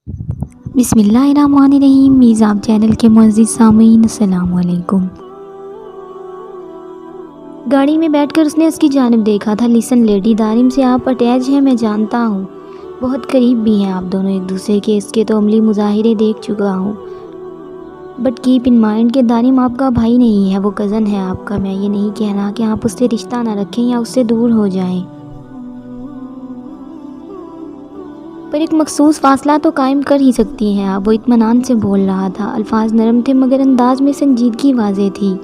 बिस्मिल्लाहिर्रहमानिर्रहीम। मीज़ाब चैनल के मुअज़्ज़िज़ सामीन, अस्सलाम वालेकुम। गाड़ी में बैठकर उसने उसकी जानिब देखा था। लिसन लेडी, दारिम से आप अटैच हैं, मैं जानता हूँ, बहुत करीब भी हैं आप दोनों एक दूसरे के, इसके तो अमली मुज़ाहिरे देख चुका हूँ। बट कीप इन माइंड कि दारिम आपका भाई नहीं है, वो कज़न है आपका। मैं ये नहीं कह रहा कि आप उससे रिश्ता ना रखें या उससे दूर हो जाएं, पर एक मखसूस फासला तो कायम कर ही सकती हैं आप। वो इत्मीनान से बोल रहा था, अल्फाज नरम थे मगर अंदाज में संजीदगी वाज़ेह थी।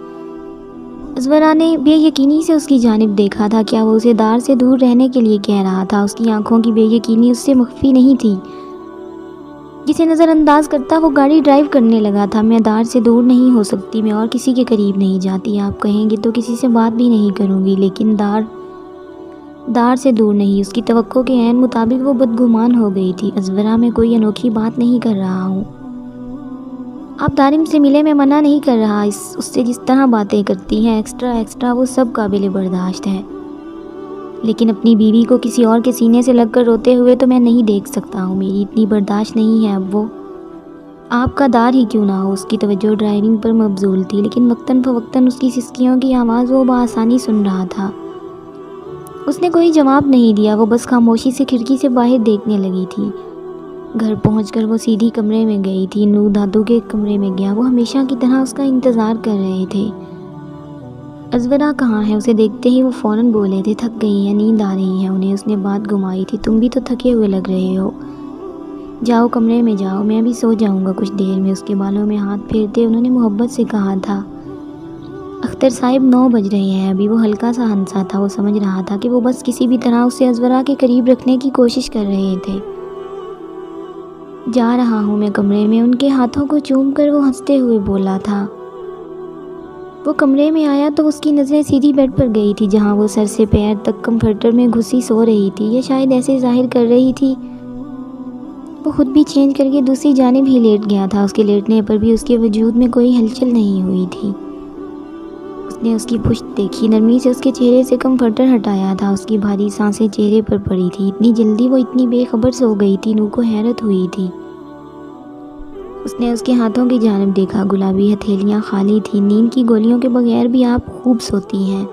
अज़वरा ने बेयकीनी से उसकी जानिब देखा था। क्या वो उसे दार से दूर रहने के लिए कह रहा था? उसकी आंखों की बेयकीनी उससे मख्फी नहीं थी। जिसे नज़रअंदाज करता वो गाड़ी ड्राइव करने लगा था। मैं दार से दूर नहीं हो सकती, मैं और किसी के करीब नहीं जाती। आप कहेंगे तो किसी से बात भी नहीं करूँगी, लेकिन दार से दूर नहीं। उसकी तवक्को के ऐन मुताबिक वो बदगुमान हो गई थी। अज़वरा, मैं कोई अनोखी बात नहीं कर रहा हूँ। आप दारिम से मिले, मैं मना नहीं कर रहा। उससे जिस तरह बातें करती हैं, एक्स्ट्रा वो सब काबिल बर्दाश्त है, लेकिन अपनी बीवी को किसी और के सीने से लगकर रोते हुए तो मैं नहीं देख सकता हूँ। मेरी इतनी बर्दाश्त नहीं है अब। वो आपका दार ही क्यों ना हो। उसकी तवज्जो ड्राइविंग पर मबजूल थी, लेकिन वक्तन फ़वक्तन उसकी सिसकियों की आवाज़ वो बआसानी सुन रहा था। उसने कोई जवाब नहीं दिया। वो बस खामोशी से खिड़की से बाहर देखने लगी थी। घर पहुंचकर वो सीधी कमरे में गई थी। नूर दादू के कमरे में गया। वो हमेशा की तरह उसका इंतज़ार कर रहे थे। अज़वरा कहाँ है? उसे देखते ही वो फ़ौरन बोले थे, थक गई है, नींद आ रही है उन्हें। उसने बात घुमाई थी, तुम भी तो थके हुए लग रहे हो, जाओ कमरे में जाओ, मैं भी सो जाऊँगा कुछ देर में। उसके बालों में हाथ फेरते उन्होंने मोहब्बत से कहा था, अख्तर साहिब 9 बज रहे हैं अभी। वो हल्का सा हंसा था। वो समझ रहा था कि वो बस किसी भी तरह उसे अज़वरा के करीब रखने की कोशिश कर रहे थे। जा रहा हूँ मैं कमरे में, उनके हाथों को चूम कर वो हंसते हुए बोला था। वो कमरे में आया तो उसकी नज़रें सीधी बेड पर गई थी, जहाँ वो सर से पैर तक कंफर्टर में घुसी सो रही थी, या शायद ऐसे जाहिर कर रही थी। वो खुद भी चेंज करके दूसरी जानिब ही लेट गया था। उसके लेटने पर भी उसके वजूद में कोई हलचल नहीं हुई थी। उसने उसकी पुश्त देखी, नरमी से उसके चेहरे से कंफर्टर हटाया था। उसकी भारी सांसें चेहरे पर पड़ी थी। इतनी जल्दी वो इतनी बेखबर सो गई थी, नू को हैरत हुई थी। उसने उसके हाथों की जानिब देखा, गुलाबी हथेलियाँ खाली थी। नींद की गोलियों के बगैर भी आप खूब सोती हैं।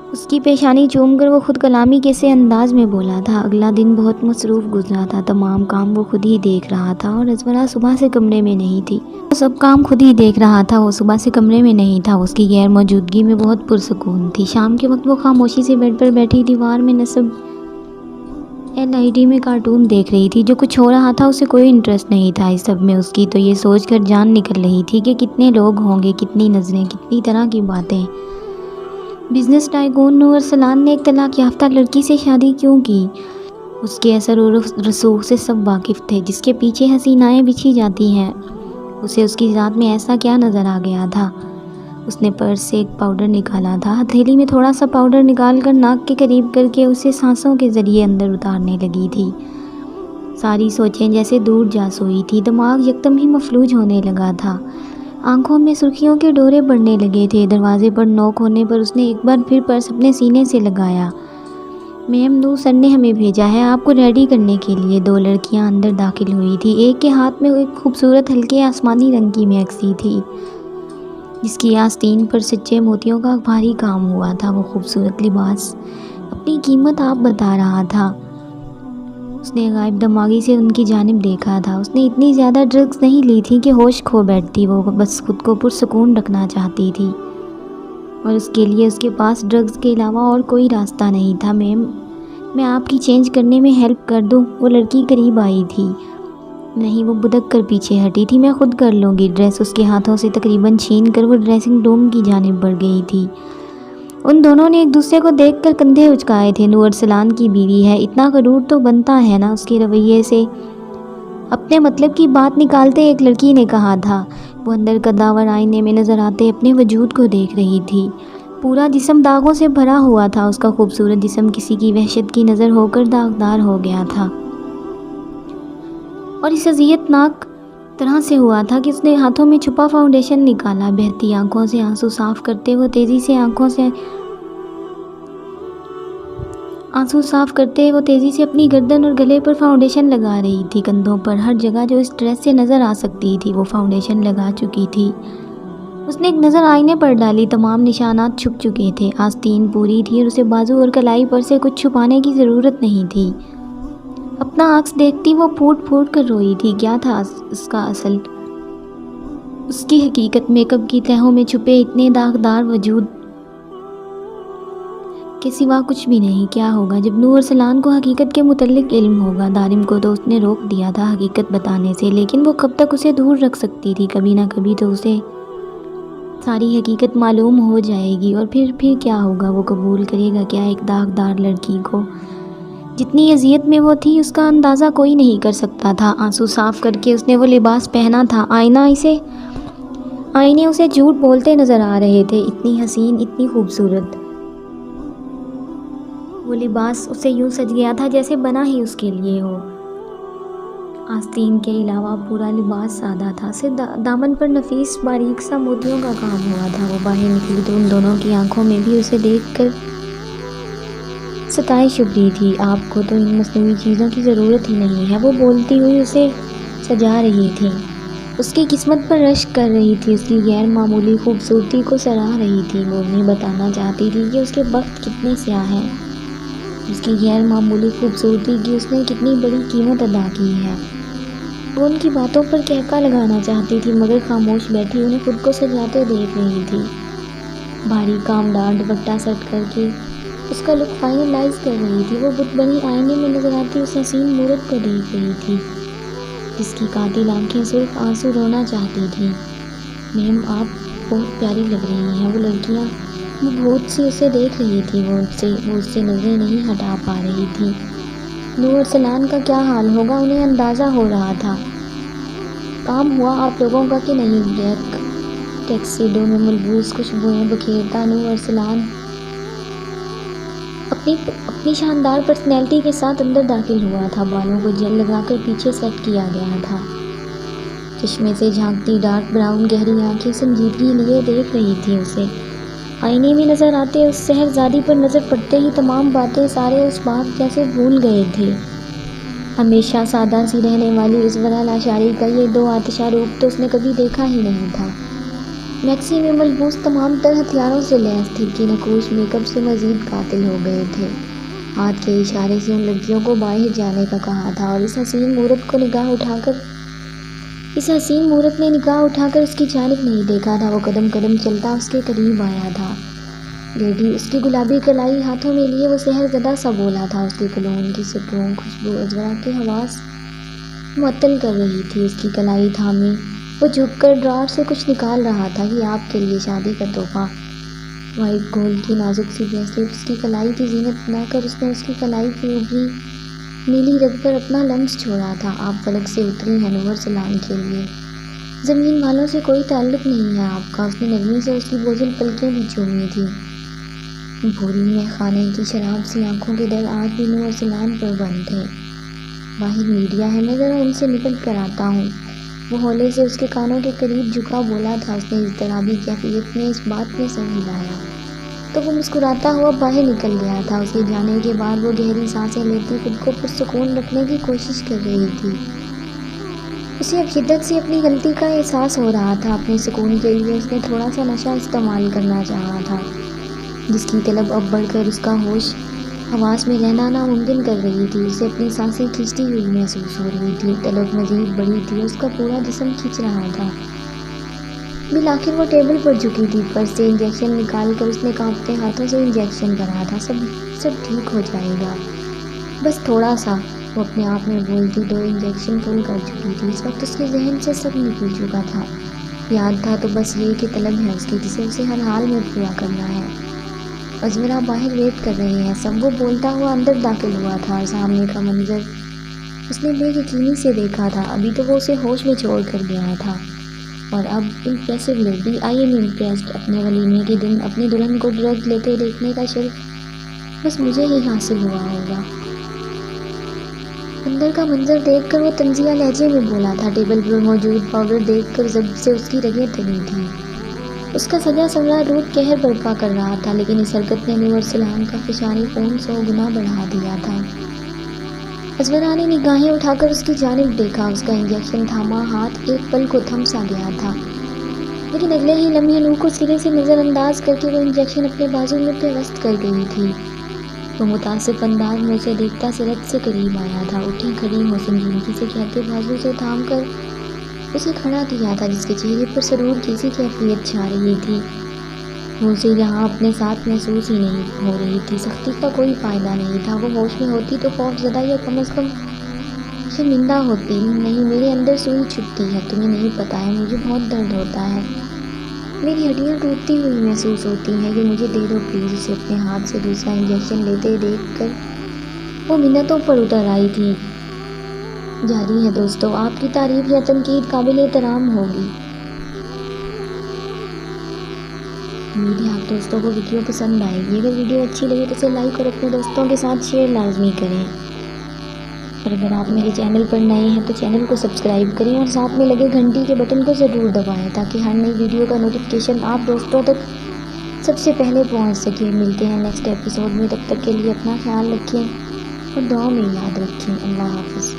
उसकी पेशानी चूमकर वो खुद कलामी के से अंदाज में बोला था। अगला दिन बहुत मसरूफ़ गुजरा था। तमाम काम वो खुद ही देख रहा था और अज़वरा सुबह से कमरे में नहीं थी। वो सब काम खुद ही देख रहा था। वो सुबह से कमरे में नहीं था। उसकी गैर मौजूदगी में बहुत पुरसकून थी। शाम के वक्त वो खामोशी से बेड पर बैठी दीवार में नस्ब LID में कार्टून देख रही थी। जो कुछ हो रहा था उसे कोई इंटरेस्ट नहीं था इस सब में। उसकी तो ये सोचकर जान निकल रही थी कि कितने लोग होंगे, कितनी नज़रें, कितनी तरह की बातें। बिजनेस टाइकून नूर अरसलान ने एक तलाक याफ्ता लड़की से शादी क्यों की? उसके असर और रसूख से सब वाकिफ़ थे, जिसके पीछे हसीनाएँ बिछी जाती हैं। उसे उसकी ज़ात में ऐसा क्या नज़र आ गया था? उसने पर्स से एक पाउडर निकाला था। हथेली में थोड़ा सा पाउडर निकाल कर नाक के करीब करके उसे सांसों के ज़रिए अंदर उतारने लगी थी। सारी सोचें जैसे दूर जा सोई थी। दिमाग यकदम ही मफलूज होने लगा था। आंखों में सुर्खियों के डोरे बढ़ने लगे थे। दरवाजे पर नोक होने पर उसने एक बार फिर पर्स अपने सीने से लगाया। मैम, नूर सर ने हमें भेजा है आपको रेडी करने के लिए। 2 लड़कियां अंदर दाखिल हुई थी। एक के हाथ में एक खूबसूरत हल्के आसमानी रंग की मैक्सी थी, जिसकी आस्तीन पर सच्चे मोतियों का भारी काम हुआ था। वो खूबसूरत लिबास अपनी कीमत आप बता रहा था। उसने गायब दमागी से उनकी जानिब देखा था। उसने इतनी ज़्यादा ड्रग्स नहीं ली थी कि होश खो बैठती। वो बस खुद को पुरसुकून रखना चाहती थी, और उसके लिए उसके पास ड्रग्स के अलावा और कोई रास्ता नहीं था। मैम, मैं आपकी चेंज करने में हेल्प कर दूं? वो लड़की करीब आई थी। नहीं, वो बुदक कर पीछे हटी थी। मैं खुद कर लूँगी। ड्रेस उसके हाथों से तकरीबन छीन कर वो ड्रेसिंग रूम की जानिब बढ़ गई थी। उन दोनों ने एक दूसरे को देखकर कंधे उचकाए थे। नूर अरसलान की बीवी है, इतना गरूर तो बनता है ना उसके रवैये से। अपने मतलब की बात निकालते एक लड़की ने कहा था। वो अंदर कदावर आईने में नज़र आते अपने वजूद को देख रही थी। पूरा जिस्म दागों से भरा हुआ था। उसका खूबसूरत जिस्म किसी की वहशत की नज़र होकर दागदार हो गया था, और इस अज़ियतनाक तरह से हुआ था कि उसने हाथों में छुपा फाउंडेशन निकाला। बहती आंखों से आंसू साफ करते हुए तेज़ी से आंसू साफ करते वो तेज़ी से अपनी गर्दन और गले पर फाउंडेशन लगा रही थी। कंधों पर हर जगह जो इस ड्रेस से नज़र आ सकती थी वो फाउंडेशन लगा चुकी थी। उसने एक नज़र आईने पर डाली, तमाम निशानात छुप चुके थे। आस्तीन पूरी थी और उसे बाजू और कलाई पर से कुछ छुपाने की ज़रूरत नहीं थी। अपना अक्स देखती वो फूट फूट कर रोई थी। क्या था उसका असल, उसकी हकीकत? मेकअप की तहों में छुपे इतने दागदार वजूद के सिवा कुछ भी नहीं। क्या होगा जब नूर अरसलान को हकीकत के मुतल्लिक इल्म होगा? दारिम को तो उसने रोक दिया था हकीकत बताने से, लेकिन वो कब तक उसे दूर रख सकती थी? कभी ना कभी तो उसे सारी हकीकत मालूम हो जाएगी और फिर क्या होगा? वो कबूल करेगा क्या एक दागदार लड़की को? जितनी अजियत में वो थी उसका अंदाज़ा कोई नहीं कर सकता था। आंसू साफ करके उसने वो लिबास पहना था। आईने उसे झूठ बोलते नज़र आ रहे थे। इतनी हसीन, इतनी खूबसूरत। वो लिबास उसे यूं सज गया था जैसे बना ही उसके लिए हो। आस्तीन के अलावा पूरा लिबास सादा था। सिर्फ दामन पर नफीस बारीक सा मोतियों का काम हुआ था। वो बाहर निकली तो उन दोनों की आंखों में भी उसे देखकर सताइश उभरी थी। आपको तो इन मसनूई चीज़ों की ज़रूरत ही नहीं है, वो बोलती हुई उसे सजा रही थी। उसकी किस्मत पर रश्क कर रही थी, उसकी गैर मामूली खूबसूरती को सराह रही थी। वो उन्हें बताना चाहती थी कि उसके बख्त कितने स्याह हैं, उसकी गैर मामूली खूबसूरती की उसने कितनी बड़ी कीमत अदा की है। वो उनकी बातों पर कहका लगाना चाहती थी, मगर खामोश बैठी उन्हें खुद को सजाते देख रही थी। भारी कामदार दुपट्टा सेट करके उसका लुक फाइनलाइज कर रही थी। वो बुत बनी आईने में नजर आती उस हसीन मूरत को देख रही थी जिसकी कातिल आंखें सिर्फ आंसू रोना चाहती थी। मैम, आप बहुत प्यारी लग रही हैं। वो लड़कियां वो बहुत सी उसे देख रही थी। वो उससे नजरें नहीं हटा पा रही थी। नूर अरसलान का क्या हाल होगा उन्हें अंदाज़ा हो रहा था। काम हुआ आप लोगों का कि नहीं? ब्लैक टैक्सीडो में मलबूस खुशबुएं बखेरता नूर अरसलान अपनी शानदार पर्सनैलिटी के साथ अंदर दाखिल हुआ था। बालों को जेल लगाकर पीछे सेट किया गया था। चश्मे से झांकती डार्क ब्राउन गहरी आंखें संजीदगी लिए देख रही थी उसे। आईने में नजर आते उस शहरजादी पर नजर पड़ते ही तमाम बातें सारे उस बात जैसे भूल गए थे। हमेशा सादा सी रहने वाली उज़्वरा लाशारी का ये दो आतिशा रूप तो उसने कभी देखा ही नहीं था। मैक्सी में मलबूस तमाम तरह हथियारों से लैस थी कि नकूश मेकअप से मजीद कातिल हो गए थे। हाथ के इशारे से उन लड़कियों को बाहर जाने का कहा था और इस हसीन मूरत ने निगाह उठाकर उसकी जानिब नहीं देखा था। वो कदम कदम चलता उसके करीब आया था। लेडी उसकी गुलाबी कलाई हाथों में लिए वो शहरज़दा सा बोला था। उसके कलोन की स्ट्रॉन्ग खुशबू उज़्वरा के हवास मुअत्तल कर रही थी। उसकी कलाई थामी वो झुककर ड्रॉर से कुछ निकाल रहा था कि आपके लिए शादी का तोहफा। वाइट गोल्ड की नाजुक सी ब्रेसलेट उसकी कलाई की जीनत बनाकर उसने उसकी कलाई की उभरी नीली रग पर अपना लम्स छोड़ा था। आप फलक से उतरी हैं नूर अरसलान के लिए, ज़मीन वालों से कोई ताल्लुक़ नहीं है आपका। उसने नरमी से उसकी बोझिल पलकें भी चूमी थी। भूरी में खाने की शराब सी आंखों के दर आज भी नूर अरसलान पर बंद थे। बाहर मीडिया है, मैं ज़रा उनसे निकल कर आता हूँ। वो हौले से उसके कानों के करीब झुका बोला था। उसने इस दराबी कैफियत में इस बात में सर हिलाया तो वो मुस्कुराता हुआ बाहर निकल गया था। उसके जाने के बाद वो गहरी सांसें लेती खुद को पुरसुकून रखने की कोशिश कर रही थी। उसे अब शिद्दत से अपनी गलती का एहसास हो रहा था। अपने सुकून के लिए उसने थोड़ा सा नशा इस्तेमाल करना चाहा था जिसकी तलब अब बढ़कर उसका होश हवास में रहना नामुमकिन कर रही थी। उसे अपनी सांसें खींचती हुई महसूस हो रही थी। तलब मजीद बढ़ी थी, उसका पूरा जिस्म खींच रहा था। बिल आखिर वो टेबल पर झुकी थी। पर्स से इंजेक्शन निकाल कर उसने कांपते हाथों से इंजेक्शन भरा था। सब ठीक हो जाएगा, बस थोड़ा सा, वो अपने आप में बोलती 2 इंजेक्शन फुल कर चुकी थी। इस वक्त उसके जहन से सब निकल चुका था। याद था तो बस ये कि तलब है उसकी जिसे उसे हर हाल में पूरा करना है। उज़्वरा बाहर वेट कर रहे हैं सब, वो बोलता हुआ अंदर दाखिल हुआ था और सामने का मंजर उसने बेयकीनी से देखा था। अभी तो वो उसे होश में छोड़ कर गया था और अब impressive lady, I am impressed. अपने वलीमे के दिन अपनी दुल्हन को ड्रग लेते देखने का शर्फ बस मुझे ही हासिल हुआ होगा। अंदर का मंजर देखकर वो तंजिया लहजे में बोला था। टेबल पर मौजूद पाउडर देखकर जब से उसकी रगें तनी थी। اس کا سجا سنورا روپ قہر برپا کر رہا تھا، لیکن اس حرکت نے نور سلام کا فشاری خون 100 گنا بڑھا دیا تھا۔ ازورا نے نگاہیں اٹھا کر اس کی جانب دیکھا۔ اس کا انجیکشن تھاما ہاتھ ایک پل کو تھم سا گیا تھا، لیکن اگلے ہی لمحے نور کو سرے سے نظر انداز کر کے وہ انجیکشن اپنے بازو میں پیوست کر گئی تھی۔ وہ متاسف انداز میں اسے دیکھتا سرت سے قریب آیا تھا، اٹھی کھڑی سنجیدگی سے کہتے بازو سے تھام کر اسے کھڑا کیا تھا، جس کے چہرے پر سرور کی سی کیفیت چھا رہی تھی۔ وہ اسے یہاں اپنے ساتھ محسوس ہی نہیں ہو رہی تھی۔ سختی کا کوئی فائدہ نہیں تھا۔ وہ ہوش میں ہوتی تو خوف زدہ یا کم از کم شرمندہ ہوتی۔ نہیں، میرے اندر سوئی چھپتی ہے، تمہیں نہیں پتا ہے، مجھے بہت درد ہوتا ہے، میری ہڈیاں ٹوٹتی ہوئی محسوس ہوتی ہیں، یہ مجھے دے دو پلیز۔ اسے اپنے ہاتھ سے دوسرا انجیکشن لیتے دیکھ کر وہ منتوں پر اتر آئی تھی۔ جاری ہے دوستو، آپ کی تعریف یا تنقید قابل احترام ہوگی۔ امید ہے آپ دوستوں کو ویڈیو پسند آئے گی۔ اگر ویڈیو اچھی لگے تو اسے لائک اور اپنے دوستوں کے ساتھ شیئر لازمی کریں، اور اگر آپ میرے چینل پر نئے ہیں تو چینل کو سبسکرائب کریں اور ساتھ میں لگے گھنٹی کے بٹن کو ضرور دبائیں تاکہ ہر نئی ویڈیو کا نوٹیفیکیشن آپ دوستوں تک سب سے پہلے پہنچ سکے۔ ملتے ہیں نیکسٹ ایپیسوڈ میں، تب تک کے لیے اپنا خیال رکھیں اور دعاؤں میں یاد رکھیں۔ اللہ حافظ۔